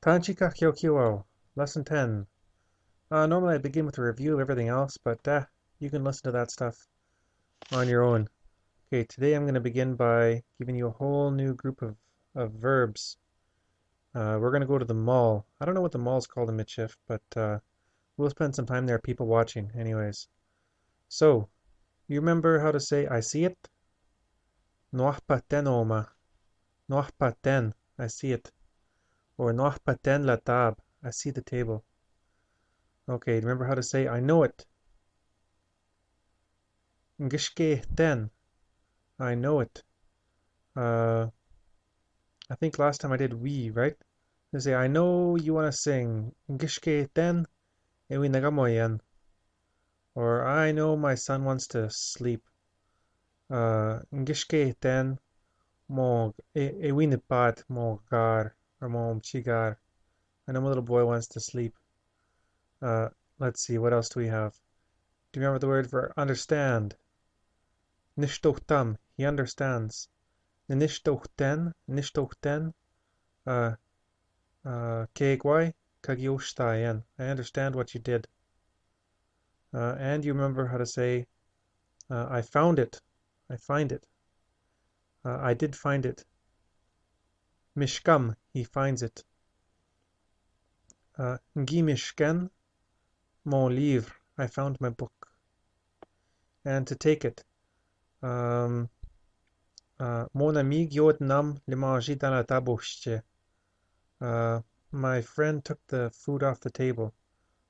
Tanchika Kyokyuo, Lesson 10. Normally I begin with a review of everything else, but you can listen to that stuff on your own. Okay, today I'm going to begin by giving you a whole new group of verbs. We're going to go to the mall. I don't know what the mall's called in Midshift, but we'll spend some time there, people watching, anyways. So, you remember how to say I see it? Noach paten oma. Noach paten, I see it. Or noach paten la tab, I see the table. Okay, remember how to say I know it? Ngishke ten, I know it. Uh, I think last time I did we, right? I say I know you want to sing Ngishke ten, ewi nagamoyen. Or I know my son wants to sleep. Ngishke ten, mo ewi nipat mo gar or mo chigar. I know my little boy wants to sleep. Uh, let's see, what else do we have? Do you remember the word for understand? Nishtochtam, he understands. Nishtochten, uh, Kegwai, Kagyoshtayen. I understand what you did. And you remember how to say, I found it. I find it. I did find it. Mishkam, he finds it. Ngi mishken, mon livre. I found my book. And to take it. Mon ami gyot nam le manger dans la tabouche. My friend took the food off the table.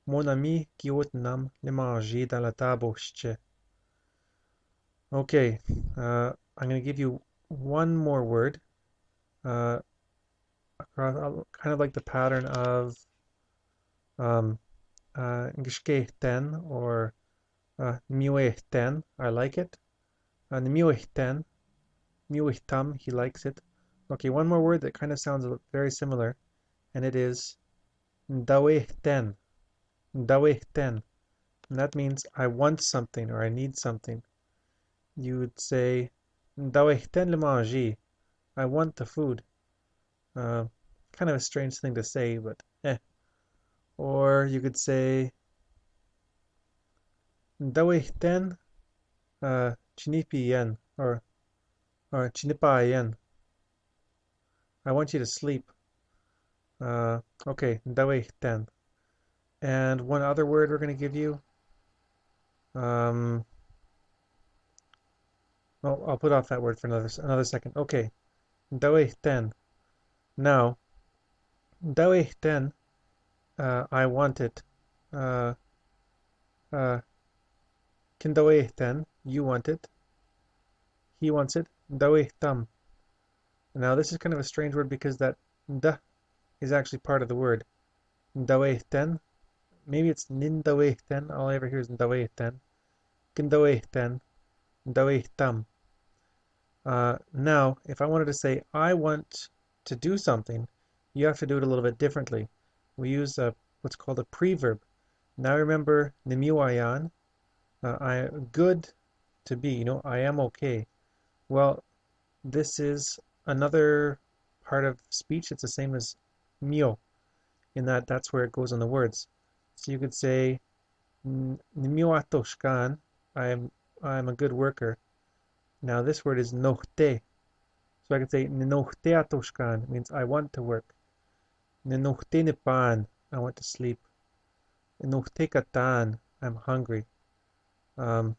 Mon ami gyot nam le manger dans la tabouche. Okay, I'm going to give you one more word, kind of like the pattern of ngishkehten or miwehten, I like it. Miwehten, miwehtam, he likes it. Okay, one more word that kind of sounds very similar, and it is ndawehten, ndawehten. And that means I want something or I need something. You would say ndawehten le manger. I want the food. Kind of a strange thing to say, but eh. Or you could say ndawehten chinipiyen or chinipayen. I want you to sleep. Okay, ndawehten. And one other word we're going to give you. Well, I'll put off that word for another second. Okay, ndawehten. Now, ndawehten. I want it. Uh, Kindawehten, you want it. He wants it. Ndawehtam. Now this is kind of a strange word because that nda is actually part of the word. Ndawehten. Maybe it's nindawehten. All I ever hear is ndawehten. Kindawehten. Ndawehtam. Now, if I wanted to say I want to do something, you have to do it a little bit differently. We use what's called a pre-verb. Now remember nimiwayan, I good to be, I am okay. Well, this is another part of speech. It's the same as mio, in that that's where it goes on the words. So you could say nimiwatoshkan, I'm a good worker. Now this word is nohte. So I could say ninohte atoshkan, means I want to work. Ninohte nipan, I want to sleep. Ninohte katan, I'm hungry. Ninohte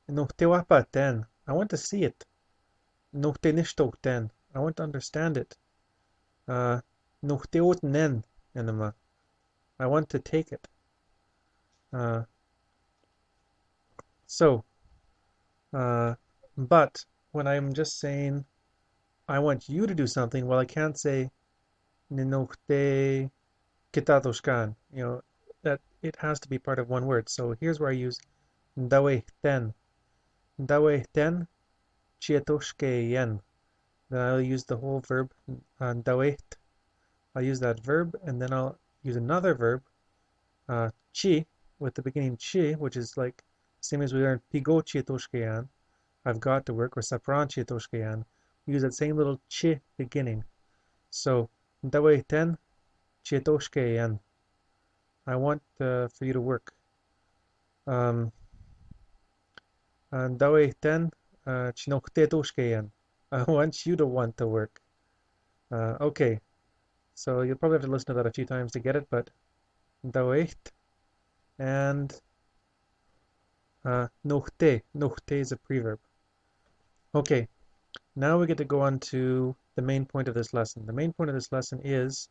wapaten, I want to see it. Ninohte nishtohten, I want to understand it. Ninohte otnen, enema, I want to take it. But when I'm just saying I want you to do something, well, I can't say ninohte kitatoshkan, that it has to be part of one word. So here's where I use ndawehten. Ndawehten chietoshkeyen. Then I'll use the whole verb ndaweht. I'll use that verb, and then I'll use another verb, chi, with the beginning chi, which is like same as we learned pigo chietoshkeyan. I've got to work, or sapran chietoshkeyan. We use that same little chi beginning. So Ndawe ten chietoshke yan. I want for you to work. Ndawe ten chinoktetoshke yan. I want you to want to work. Okay, so you'll probably have to listen to that a few times to get it, but ndawe and nochte. Nochte is a preverb. Okay, now we get to go on to the main point of this lesson. The main point of this lesson is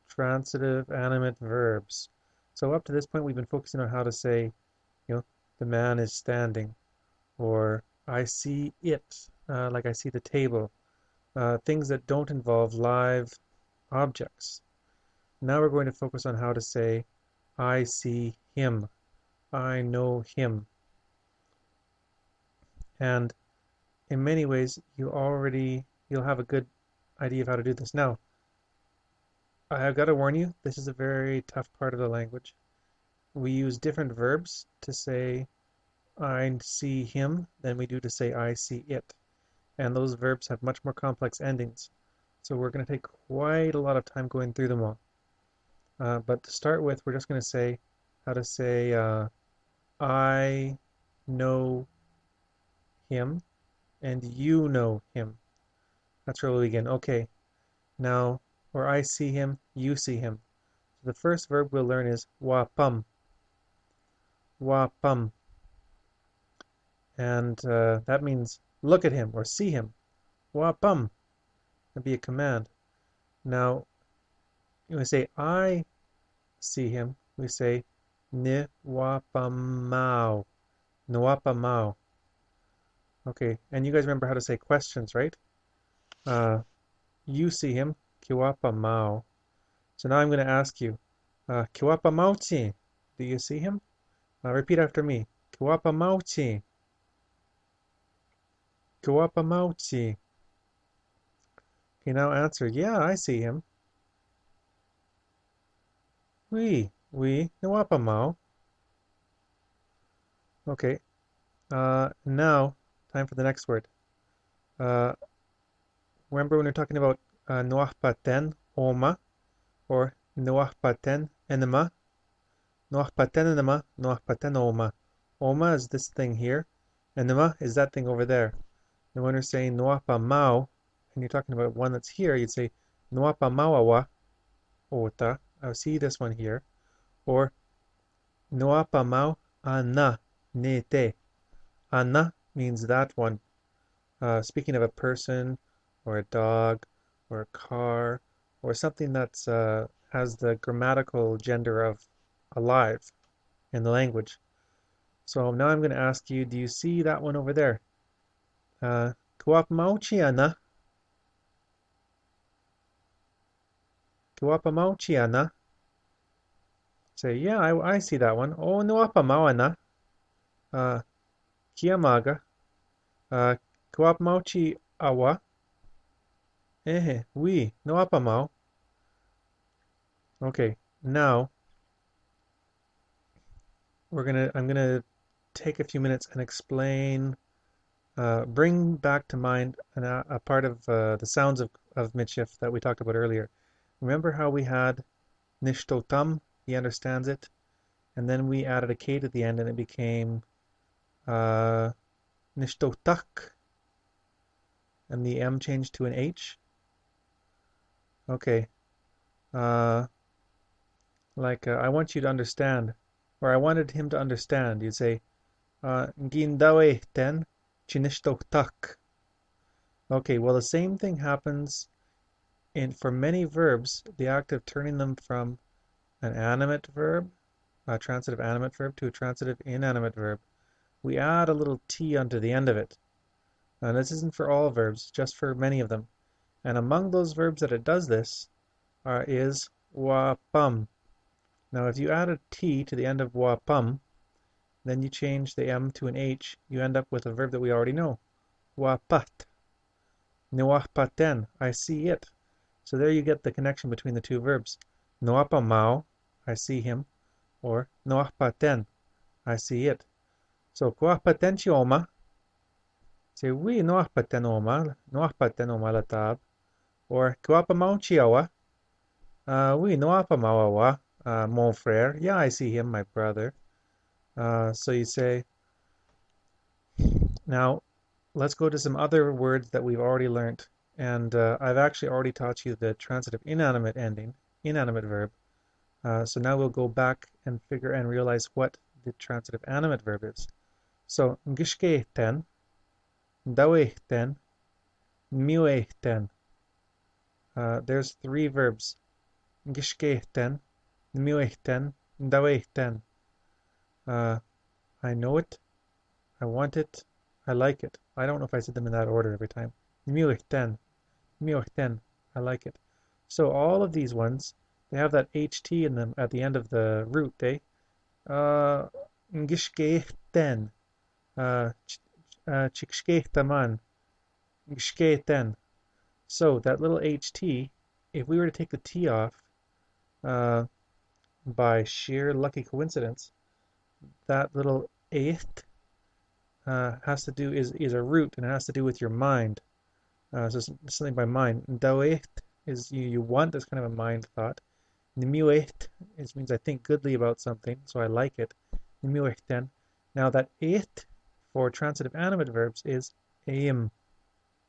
transitive animate verbs. So up to this point, we've been focusing on how to say, the man is standing, or I see it, like I see the table, things that don't involve live objects. Now we're going to focus on how to say, I see him, I know him. And in many ways, you'll have a good idea of how to do this. Now, I've got to warn you, this is a very tough part of the language. We use different verbs to say I see him than we do to say I see it. And those verbs have much more complex endings. So we're going to take quite a lot of time going through them all. But to start with, we're just going to say how to say I know him and you know him. That's where we begin. Okay, now, or I see him, you see him. The first verb we'll learn is wapam. Wapam. And that means look at him or see him. Wapam. That'd be a command. Now, when we say I see him, we say ni wapamau. Nwapamau. Okay, and you guys remember how to say questions, right? You see him, kiwapamau. So now I'm going to ask you, kiwapamauchi. Do you see him? Repeat after me. Kiwapamauchi. Kiwapamauchi. Okay, now answer, yeah, I see him. Oui, nawapamau. Okay, now, time for the next word. Remember when we're talking about noahpaten, oma, or noahpaten, enema? Noahpaten enema, noahpaten oma. Oma is this thing here, enema is that thing over there. And when you're saying noapamau, and you're talking about one that's here, you'd say noapamauawa, ota. I see this one here. Or noapamau ana, nete. Ana means that one. Speaking of a person, or a dog, or a car, or something that's has the grammatical gender of alive in the language. So now I'm going to ask you, do you see that one over there? Kuapamauchiana. Kuapamauchiana. Say, yeah, I see that one. Oh, nuapamauana. Kiamaga. Kuapamauchi awa. Oui, nuapamau. Okay, now I'm gonna take a few minutes and explain, bring back to mind a part of the sounds of midshift that we talked about earlier. Remember how we had nishtotam, he understands it, and then we added a K to the end and it became nishtotak, and the M changed to an H. Okay, I want you to understand, or I wanted him to understand. You'd say, Gindawe ten chinishtotak. Okay, well the same thing happens for many verbs, the act of turning them from an animate verb, a transitive animate verb, to a transitive inanimate verb. We add a little T onto the end of it. And this isn't for all verbs, just for many of them. And among those verbs that it does this is wapam. Now if you add a T to the end of wapam, then you change the M to an H, you end up with a verb that we already know. Wapat. Niwahpaten, I see it. So there you get the connection between the two verbs. Noapamau, I see him, or noahpaten, I see it. So kuahpaten chioma. Say, oui, noahpaten oma latab. Or kuapamau chiawa. Oui, no apa mawawa, mon frère. Yeah, I see him, my brother. So you say, now let's go to some other words that we've already learned. And I've actually already taught you the transitive inanimate ending, inanimate verb. So now we'll go back and figure and realize what the transitive animate verb is. So, ngishkehten, dawehten, miwehten. There's three verbs. Ngishkehten, miwehten, dawehten. I know it, I want it, I like it. I don't know if I said them in that order every time. Miwehten, miwehten, I like it. So all of these ones, they have that HT in them at the end of the root, eh? Ngishkehten, chikshkehtaman, ngishkehten. So that little HT, if we were to take the T off uh, by sheer lucky coincidence, that little eight has to do is a root and it has to do with your mind. So something by mind. Daweit is you want. That's kind of a mind thought. Nimuet is means I think goodly about something, so I like it. Nimuechten. Now that it for transitive animate verbs is aim.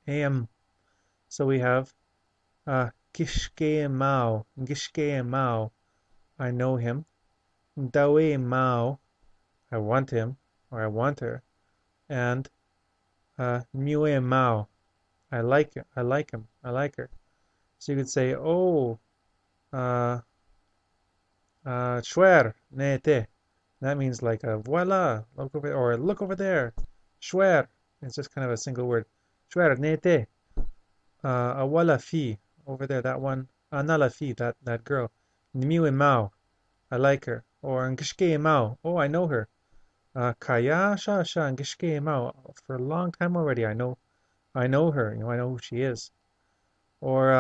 Aim. So we have Gishke Mao. Gishke Mao. I know him. Dawe Mao. I want him or I want her. And Mue Mao. I like it. I like him. I like her. So you could say, oh, uh, Schwer, nete. That means like voila, look over or look over there. Schwer. It's just kind of a single word. Schwer, nete. Awala fi. Over there, that one. Anala fi, that girl. Nimiwe Mao. I like her. Or Ngishke Mao. Oh, I know her. Kaya Sha Sha Ngishke Mao. For a long time already, I know her. I know who she is. Or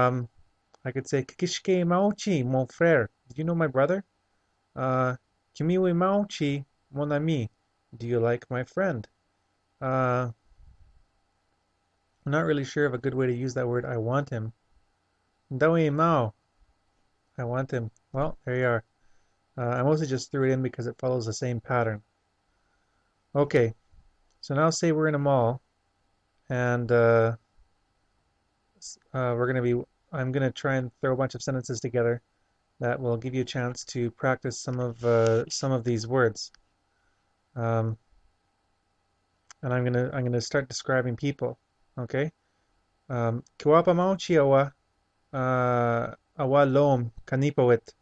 I could say Kishke Mauchi, mon frère. Do you know my brother? Kimiwe Mauchi, mon ami. Do you like my friend? I'm not really sure of a good way to use that word. I want him. Dawe Mao. I want him. Well, there you are. I mostly just threw it in because it follows the same pattern. Okay, so now say we're in a mall and I'm gonna try and throw a bunch of sentences together that will give you a chance to practice some of these words. Um, and I'm gonna start describing people. Okay. Kiwapa mauchi awa lom kanipawit.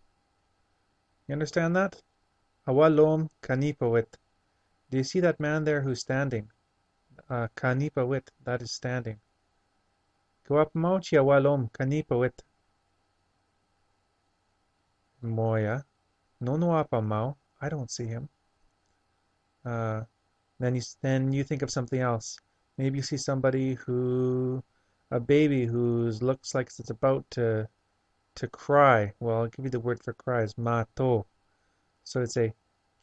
You understand that? Awa lom kanipawit. Do you see that man there who's standing? Kanipawit, that is standing. Kiwapa mauchi awa lom kanipawit. Moya. No no apa mau. I don't see him. Uh, then you think of something else. Maybe you see somebody a baby who looks like it's about to cry. Well, I'll give you the word for cry is mato. So it's a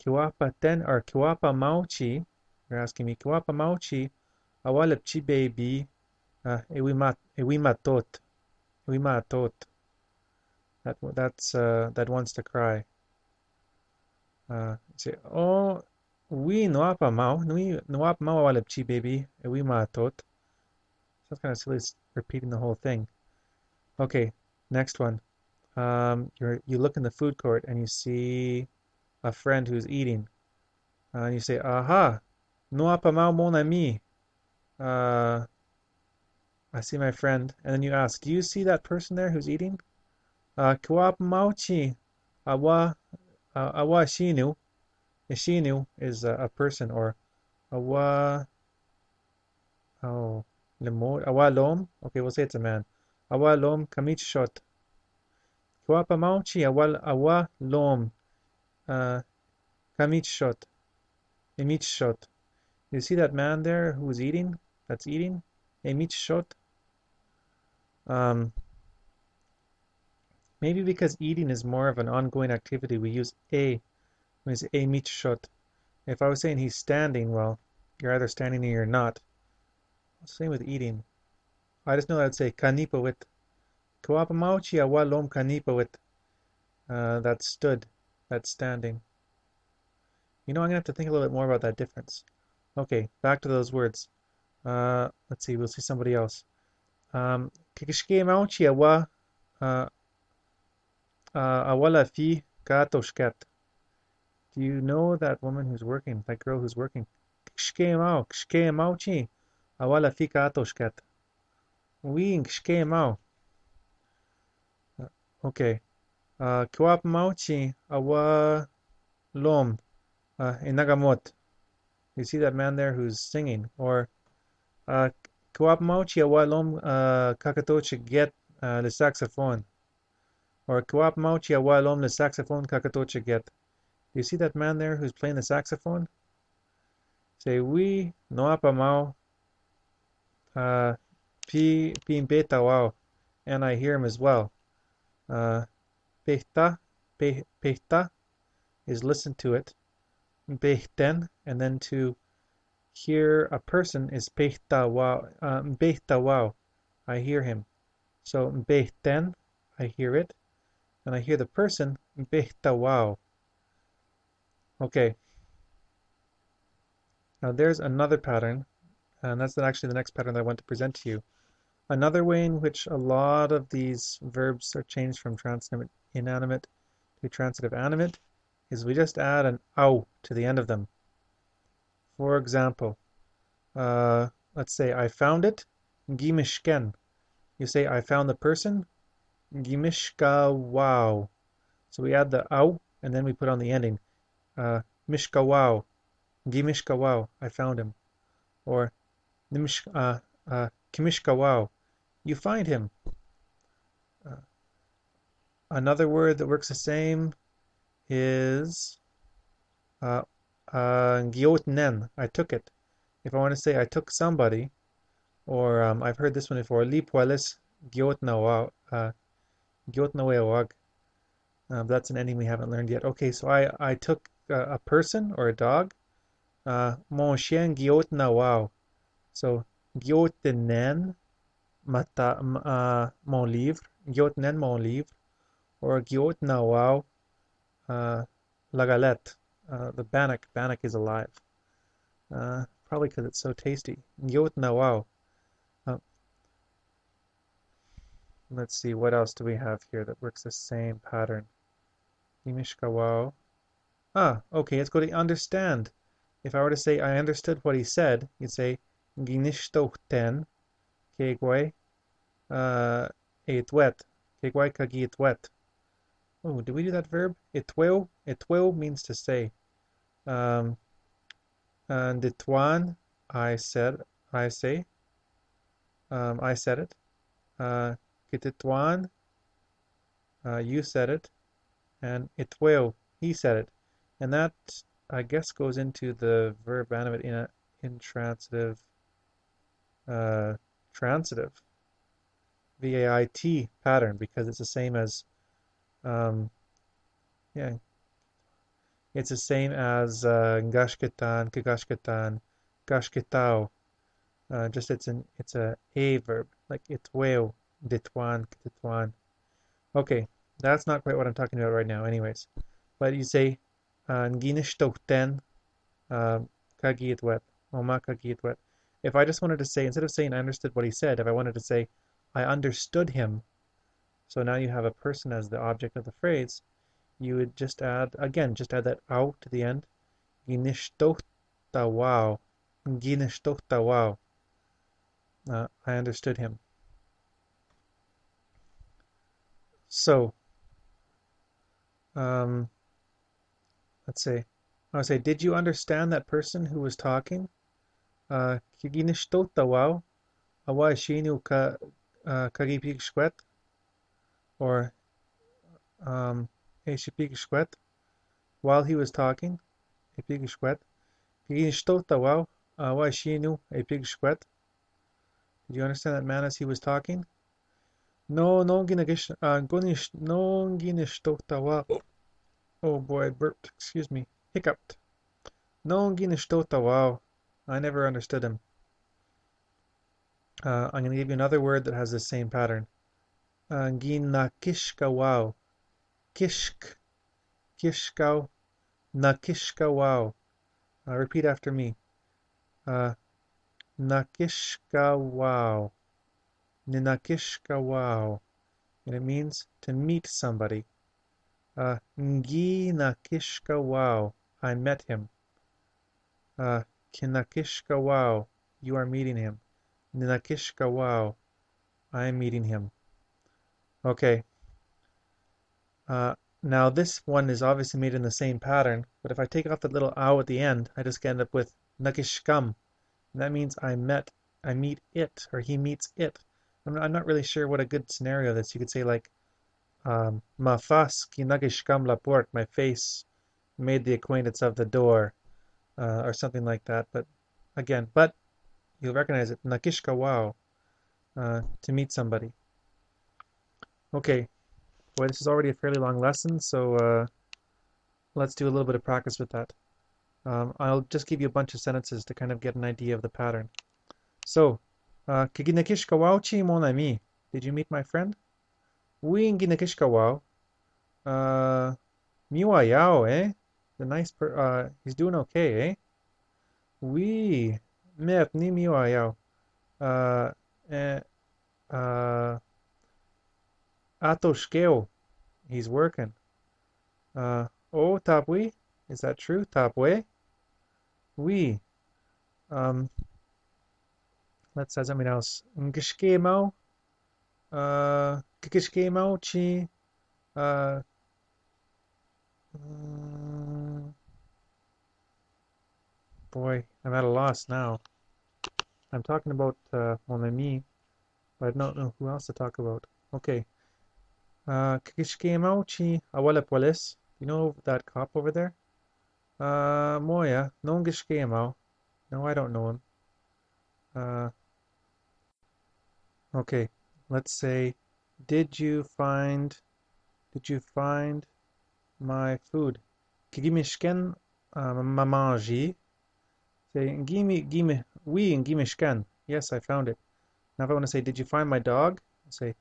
kiwapa ten or kiwapa mauchi. You're asking me kiwapa mauchi awalapchi baby ewi matot ewi matot. That wants to cry. Say oh we noapa mau noapa mau awalapchi baby ewi matot. So it's kind of silly repeating the whole thing. Okay, next one. You look in the food court and you see a friend who's eating. And you say, aha, no apa mau mon ami. Uh, I see my friend. And then you ask, do you see that person there who's eating? Kwa mauchi. Awa, awa shinu. Shinu is a person, or awa, oh, awa lom. Okay, we'll say it's a man. Awa lom kamich shot. Kwa mauchi awa lom kamich shot. Emich shot. You see that man there who's eating? That's eating? Emich shot. Maybe because eating is more of an ongoing activity, we use a. We say a meat shot. If I was saying he's standing, well, you're either standing or you're not. Same with eating. I just know that I'd say kanipawit. Kawapamauchi awalom kanipawit. That's stood. That's standing. I'm gonna have to think a little bit more about that difference. Okay, back to those words. Let's see, we'll see somebody else. Kikishke mauchi uh, awala fi katoshket. Do you know that woman who's working, that girl who's working? Kishke mauchi awala fi katoshket. Oui, kishke mau. Okay. Kiwap mauchi awa lom inagamot. You see that man there who's singing? Or Kuwap mauchi awalom kakatoche get le saxophone. Or Kuwap mauchi awalom le saxophone kakatoche get. You see that man there who's playing the saxophone? Say we no apa mau uh, beta wow. And I hear him as well. Uh, pehta, pehta is listen to it. Behten, and then to hear a person is pehta wow. Behta wow. I hear him. So behten, I hear it. And I hear the person, behta wow. Okay, now there's another pattern, and that's actually the next pattern that I want to present to you. Another way in which a lot of these verbs are changed from transitive inanimate to transitive animate is we just add an ow to the end of them. For example, let's say I found it, gimishken. You say I found the person, gimishka wow. So we add the ow and then we put on the ending. Mishka wow, gimishka wow, I found him. Or kimishka wow, you find him. Uh, Another word that works the same is giotnen, I took it. If I want to say I took somebody, or I've heard this one before, li pueles giotnawag. That's an ending we haven't learned yet. Okay, so I took a person or a dog. Mon chien giotnawag. So giotnen mon livre, giotnen mon livre, or giotnawag la galette. The bannock. Bannock is alive. Probably because it's so tasty. Giotnawag. Uh, let's see, what else do we have here that works the same pattern? Imishkawao. Okay, let's go to understand. If I were to say I understood what he said, you'd say Ginishtochten kegway etwet. Kegway kagi etwet. Oh, did we do that verb? Etweo? Etweo means to say. And etwan, I said, I say. I said it. Kititwan, you said it. And itweo, he said it. And that, I guess, goes into the verb animate in a intransitive, transitive, VAIT pattern because it's the same as, yeah, it's the same as gashketan, kagashketan, gashketao. Just it's a verb like itweo, ditwan, kititwan. Okay, that's not quite what I'm talking about right now, anyways. But you say Nginishtoten kagiitwet, Oma kagiitwet. If I just wanted to say, instead of saying I understood what he said, if I wanted to say I understood him, so now you have a person as the object of the phrase, you would just add, again, just add that out to the end. Ginishtohtawao. Ginishtohtawao. I understood him. So, um, let's say, I would say, did you understand that person who was talking? Kiginishtohtawao. Awa shinu karipigshkwet. Or Eshipigshkwet. While he was talking, Epigshkwet. Kiginishtohtawao. Awa shinu epigshkwet. Did you understand that man as he was talking? No, no ginishtohtawao. Oh boy, I burped. Excuse me. Hiccuped. No ginishtohtawao. I never understood him. I'm going to give you another word that has the same pattern. Ginakishkawao. Kishk, kishkau, nakishkawau. Repeat after me. Nakishkawau, ninakishkawau. And it means to meet somebody. Ngi nakishkawau, I met him. Kinakishkawau, you are meeting him. Ninakishkawau, I am meeting him. Okay. Now this one is obviously made in the same pattern, but if I take off the little ow at the end, I just end up with nakishkam. And that means I meet it, or he meets it. I'm not really sure what a good scenario is. You could say like, ma fas kinagishkam la port, my face made the acquaintance of the door, or something like that. But again, you'll recognize it, nakishka wow, to meet somebody. Okay, boy, this is already a fairly long lesson, so let's do a little bit of practice with that. I'll just give you a bunch of sentences to kind of get an idea of the pattern. So, kiginakishka wow chi mon ami. Did you meet my friend? Oui, ginakishka wow. Miwa yao, eh? He's doing okay, eh? Oui, mer ni miwa yao. Eh, ato shkeo. He's working. Oh, tapwi. Is that true? Tapwe? Oui. Um, let's say something else. Ngishke mau. Kikishke mau chi. Uh, boy, I'm at a loss now. I'm talking about mon ami, but I don't know who else to talk about. Okay. Kikishke mau chi awala polis. You know that cop over there? Moya, non gishke mau. No, I don't know him. Okay, let's say, did you find my food? Gimishken mamanji. Say gimme oui gimishken. Yes, I found it. Now if I want to say, did you find my dog? I'll say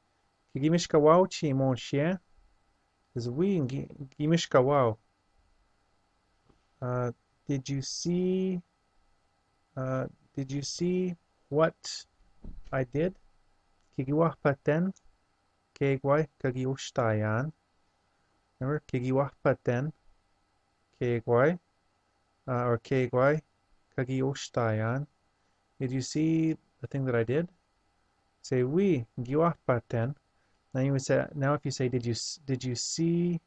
gimishka wow chi mon chien. Is oui gimishka wow. Did you see what I did? Kigiwah paten kegwai kagiushtayan. Remember kigiwah paten kegwai or kegwai kagiushtayan. Did you see the thing that I did? Say oui giwah paten. Now you would say, now if you say did you see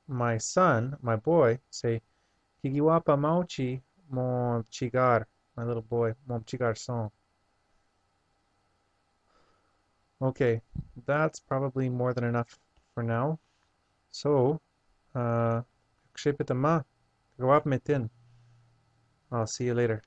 my son, my boy, say kigiwah pa mauchi mon chigar, my little boy, mon chigar son. Okay, that's probably more than enough for now. So, I'll see you later.